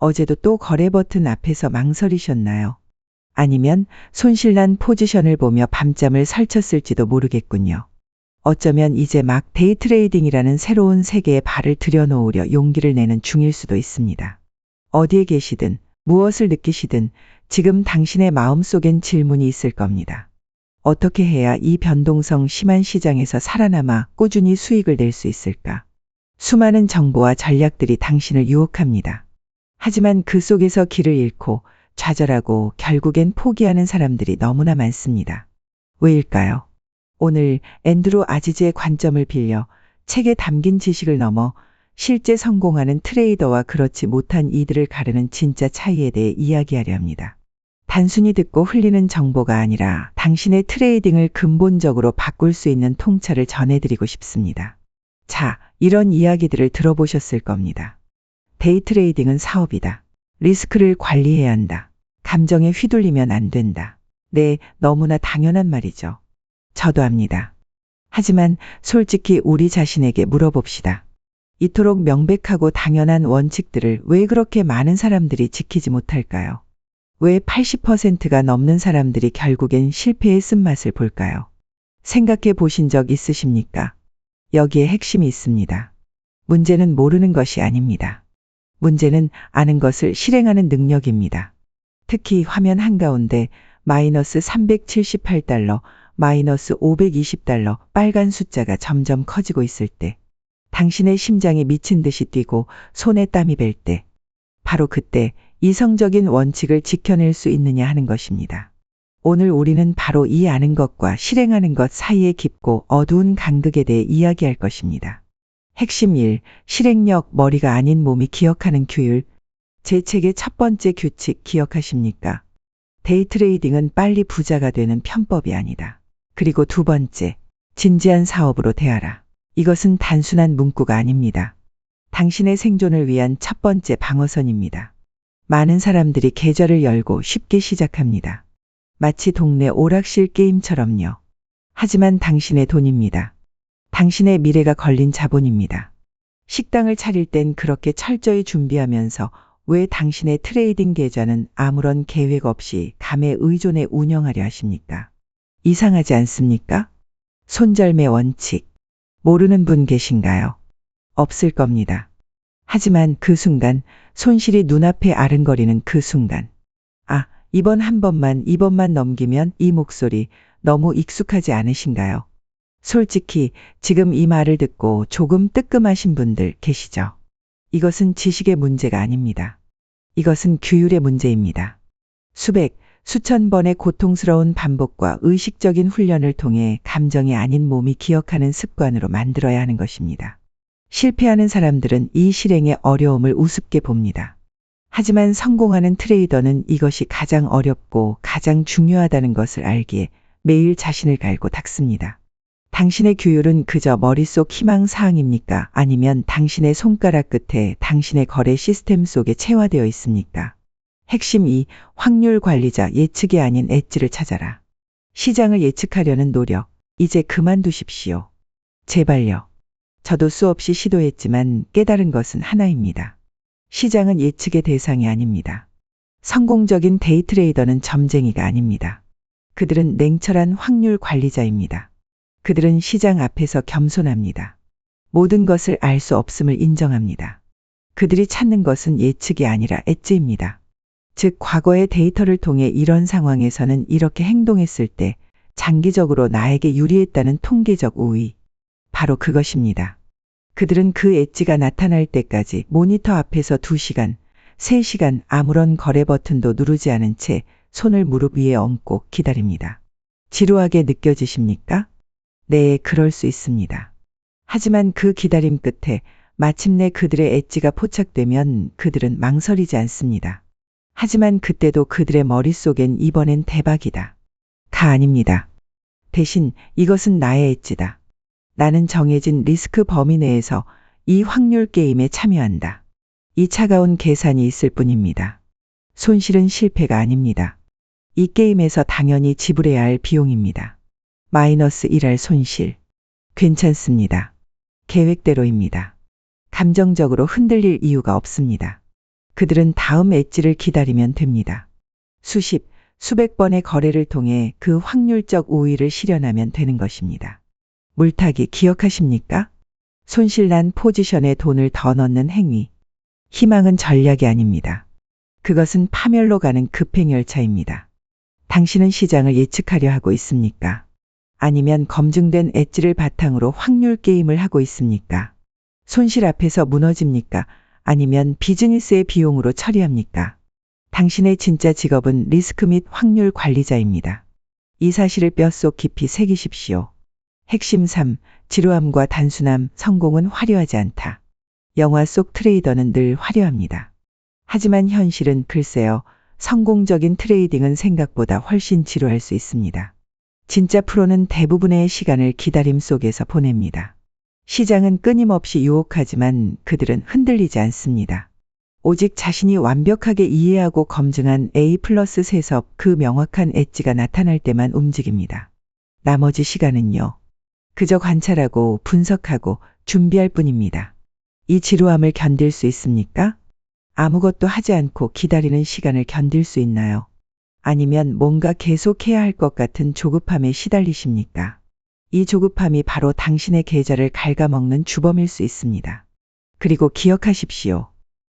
어제도 또 거래 버튼 앞에서 망설이셨나요? 아니면 손실난 포지션을 보며 밤잠을 설쳤을지도 모르겠군요. 어쩌면 이제 막 데이 트레이딩이라는 새로운 세계에 발을 들여놓으려 용기를 내는 중일 수도 있습니다. 어디에 계시든 무엇을 느끼시든 지금 당신의 마음속엔 질문이 있을 겁니다. 어떻게 해야 이 변동성 심한 시장에서 살아남아 꾸준히 수익을 낼 수 있을까? 수많은 정보와 전략들이 당신을 유혹합니다. 하지만 그 속에서 길을 잃고 좌절하고 결국엔 포기하는 사람들이 너무나 많습니다. 왜일까요? 오늘 앤드루 아지즈의 관점을 빌려 책에 담긴 지식을 넘어 실제 성공하는 트레이더와 그렇지 못한 이들을 가르는 진짜 차이에 대해 이야기하려 합니다. 단순히 듣고 흘리는 정보가 아니라 당신의 트레이딩을 근본적으로 바꿀 수 있는 통찰을 전해드리고 싶습니다. 자, 이런 이야기들을 들어보셨을 겁니다. 데이 트레이딩은 사업이다. 리스크를 관리해야 한다. 감정에 휘둘리면 안 된다. 네, 너무나 당연한 말이죠. 저도 압니다. 하지만 솔직히 우리 자신에게 물어봅시다. 이토록 명백하고 당연한 원칙들을 왜 그렇게 많은 사람들이 지키지 못할까요? 왜 80%가 넘는 사람들이 결국엔 실패의 쓴맛을 볼까요? 생각해 보신 적 있으십니까? 여기에 핵심이 있습니다. 문제는 모르는 것이 아닙니다. 문제는 아는 것을 실행하는 능력입니다. 특히 화면 한가운데 마이너스 378달러, 마이너스 520달러 빨간 숫자가 점점 커지고 있을 때, 당신의 심장이 미친 듯이 뛰고 손에 땀이 벨 때, 바로 그때 이성적인 원칙을 지켜낼 수 있느냐 하는 것입니다. 오늘 우리는 바로 이 아는 것과 실행하는 것 사이의 깊고 어두운 간극에 대해 이야기할 것입니다. 핵심 1. 실행력, 머리가 아닌 몸이 기억하는 규율. 제 책의 첫 번째 규칙 기억하십니까? 데이 트레이딩은 빨리 부자가 되는 편법이 아니다. 그리고 두 번째, 진지한 사업으로 대하라. 이것은 단순한 문구가 아닙니다. 당신의 생존을 위한 첫 번째 방어선입니다. 많은 사람들이 계좌를 열고 쉽게 시작합니다. 마치 동네 오락실 게임처럼요. 하지만 당신의 돈입니다. 당신의 미래가 걸린 자본입니다. 식당을 차릴 땐 그렇게 철저히 준비하면서 왜 당신의 트레이딩 계좌는 아무런 계획 없이 감에 의존해 운영하려 하십니까? 이상하지 않습니까? 손절매 원칙. 모르는 분 계신가요? 없을 겁니다. 하지만 그 순간, 손실이 눈앞에 아른거리는 그 순간. 아, 이번 한 번만, 이번만 넘기면 이 목소리 너무 익숙하지 않으신가요? 솔직히 지금 이 말을 듣고 조금 뜨끔하신 분들 계시죠? 이것은 지식의 문제가 아닙니다. 이것은 규율의 문제입니다. 수백, 수천 번의 고통스러운 반복과 의식적인 훈련을 통해 감정이 아닌 몸이 기억하는 습관으로 만들어야 하는 것입니다. 실패하는 사람들은 이 실행의 어려움을 우습게 봅니다. 하지만 성공하는 트레이더는 이것이 가장 어렵고 가장 중요하다는 것을 알기에 매일 자신을 갈고 닦습니다. 당신의 규율은 그저 머릿속 희망사항입니까? 아니면 당신의 손가락 끝에 당신의 거래 시스템 속에 체화되어 있습니까? 핵심 2. 확률 관리자, 예측이 아닌 엣지를 찾아라. 시장을 예측하려는 노력, 이제 그만두십시오. 제발요. 저도 수없이 시도했지만 깨달은 것은 하나입니다. 시장은 예측의 대상이 아닙니다. 성공적인 데이 트레이더는 점쟁이가 아닙니다. 그들은 냉철한 확률 관리자입니다. 그들은 시장 앞에서 겸손합니다. 모든 것을 알 수 없음을 인정합니다. 그들이 찾는 것은 예측이 아니라 엣지입니다. 즉, 과거의 데이터를 통해 이런 상황에서는 이렇게 행동했을 때 장기적으로 나에게 유리했다는 통계적 우위. 바로 그것입니다. 그들은 그 엣지가 나타날 때까지 모니터 앞에서 2시간, 3시간 아무런 거래 버튼도 누르지 않은 채 손을 무릎 위에 얹고 기다립니다. 지루하게 느껴지십니까? 네, 그럴 수 있습니다. 하지만 그 기다림 끝에 마침내 그들의 엣지가 포착되면 그들은 망설이지 않습니다. 하지만 그때도 그들의 머릿속엔 이번엔 대박이다. 가 아닙니다. 대신 이것은 나의 엣지다. 나는 정해진 리스크 범위 내에서 이 확률 게임에 참여한다. 이 차가운 계산이 있을 뿐입니다. 손실은 실패가 아닙니다. 이 게임에서 당연히 지불해야 할 비용입니다. 마이너스 1할 손실. 괜찮습니다. 계획대로입니다. 감정적으로 흔들릴 이유가 없습니다. 그들은 다음 엣지를 기다리면 됩니다. 수십, 수백 번의 거래를 통해 그 확률적 우위를 실현하면 되는 것입니다. 물타기 기억하십니까? 손실난 포지션에 돈을 더 넣는 행위. 희망은 전략이 아닙니다. 그것은 파멸로 가는 급행열차입니다. 당신은 시장을 예측하려 하고 있습니까? 아니면 검증된 엣지를 바탕으로 확률 게임을 하고 있습니까? 손실 앞에서 무너집니까? 아니면 비즈니스의 비용으로 처리합니까? 당신의 진짜 직업은 리스크 및 확률 관리자입니다. 이 사실을 뼛속 깊이 새기십시오. 핵심 3. 지루함과 단순함, 성공은 화려하지 않다. 영화 속 트레이더는 늘 화려합니다. 하지만 현실은 글쎄요, 성공적인 트레이딩은 생각보다 훨씬 지루할 수 있습니다. 진짜 프로는 대부분의 시간을 기다림 속에서 보냅니다. 시장은 끊임없이 유혹하지만 그들은 흔들리지 않습니다. 오직 자신이 완벽하게 이해하고 검증한 A+ 세섭, 그 명확한 엣지가 나타날 때만 움직입니다. 나머지 시간은요, 그저 관찰하고 분석하고 준비할 뿐입니다. 이 지루함을 견딜 수 있습니까? 아무것도 하지 않고 기다리는 시간을 견딜 수 있나요? 아니면 뭔가 계속해야 할 것 같은 조급함에 시달리십니까? 이 조급함이 바로 당신의 계좌를 갉아먹는 주범일 수 있습니다. 그리고 기억하십시오.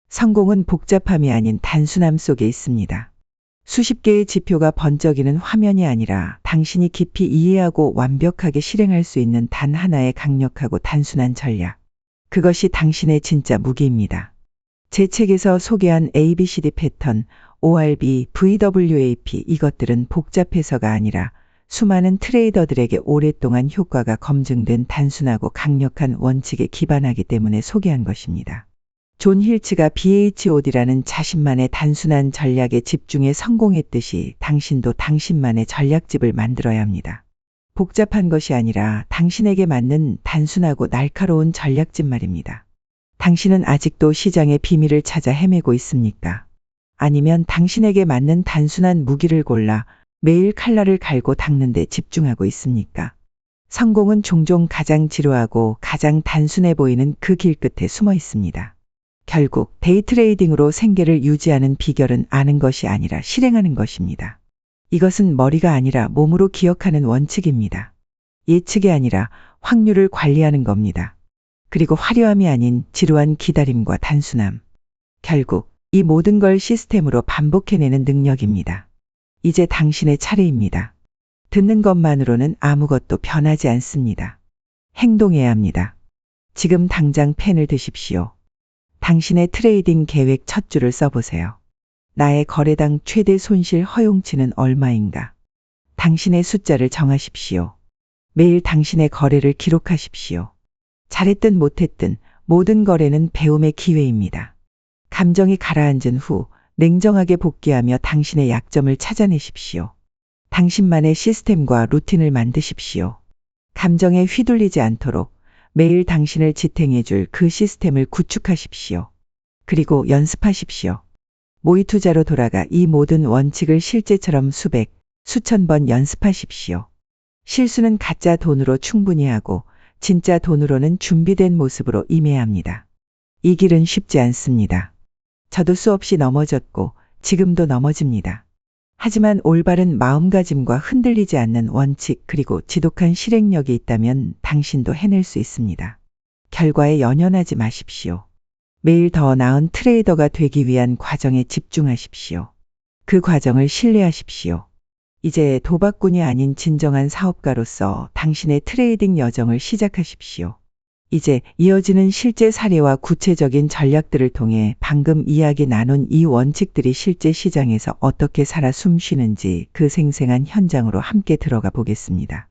성공은 복잡함이 아닌 단순함 속에 있습니다. 수십 개의 지표가 번쩍이는 화면이 아니라 당신이 깊이 이해하고 완벽하게 실행할 수 있는 단 하나의 강력하고 단순한 전략. 그것이 당신의 진짜 무기입니다. 제 책에서 소개한 ABCD 패턴, ORB, VWAP 이것들은 복잡해서가 아니라 수많은 트레이더들에게 오랫동안 효과가 검증된 단순하고 강력한 원칙에 기반하기 때문에 소개한 것입니다. 존 힐츠가 BHOD라는 자신만의 단순한 전략에 집중해 성공했듯이 당신도 당신만의 전략집을 만들어야 합니다. 복잡한 것이 아니라 당신에게 맞는 단순하고 날카로운 전략집 말입니다. 당신은 아직도 시장의 비밀을 찾아 헤매고 있습니까? 아니면 당신에게 맞는 단순한 무기를 골라 매일 칼날을 갈고 닦는 데 집중하고 있습니까? 성공은 종종 가장 지루하고 가장 단순해 보이는 그 길 끝에 숨어 있습니다. 결국 데이트레이딩으로 생계를 유지하는 비결은 아는 것이 아니라 실행하는 것입니다. 이것은 머리가 아니라 몸으로 기억하는 원칙입니다. 예측이 아니라 확률을 관리하는 겁니다. 그리고 화려함이 아닌 지루한 기다림과 단순함. 결국 이 모든 걸 시스템으로 반복해내는 능력입니다. 이제 당신의 차례입니다. 듣는 것만으로는 아무것도 변하지 않습니다. 행동해야 합니다. 지금 당장 펜을 드십시오. 당신의 트레이딩 계획 첫 줄을 써보세요. 나의 거래당 최대 손실 허용치는 얼마인가? 당신의 숫자를 정하십시오. 매일 당신의 거래를 기록하십시오. 잘했든 못했든 모든 거래는 배움의 기회입니다. 감정이 가라앉은 후 냉정하게 복귀하며 당신의 약점을 찾아내십시오. 당신만의 시스템과 루틴을 만드십시오. 감정에 휘둘리지 않도록 매일 당신을 지탱해줄 그 시스템을 구축하십시오. 그리고 연습하십시오. 모의 투자로 돌아가 이 모든 원칙을 실제처럼 수백, 수천 번 연습하십시오. 실수는 가짜 돈으로 충분히 하고 진짜 돈으로는 준비된 모습으로 임해야 합니다. 이 길은 쉽지 않습니다. 저도 수없이 넘어졌고 지금도 넘어집니다. 하지만 올바른 마음가짐과 흔들리지 않는 원칙 그리고 지독한 실행력이 있다면 당신도 해낼 수 있습니다. 결과에 연연하지 마십시오. 매일 더 나은 트레이더가 되기 위한 과정에 집중하십시오. 그 과정을 신뢰하십시오. 이제 도박꾼이 아닌 진정한 사업가로서 당신의 트레이딩 여정을 시작하십시오. 이제 이어지는 실제 사례와 구체적인 전략들을 통해 방금 이야기 나눈 이 원칙들이 실제 시장에서 어떻게 살아 숨쉬는지 그 생생한 현장으로 함께 들어가 보겠습니다.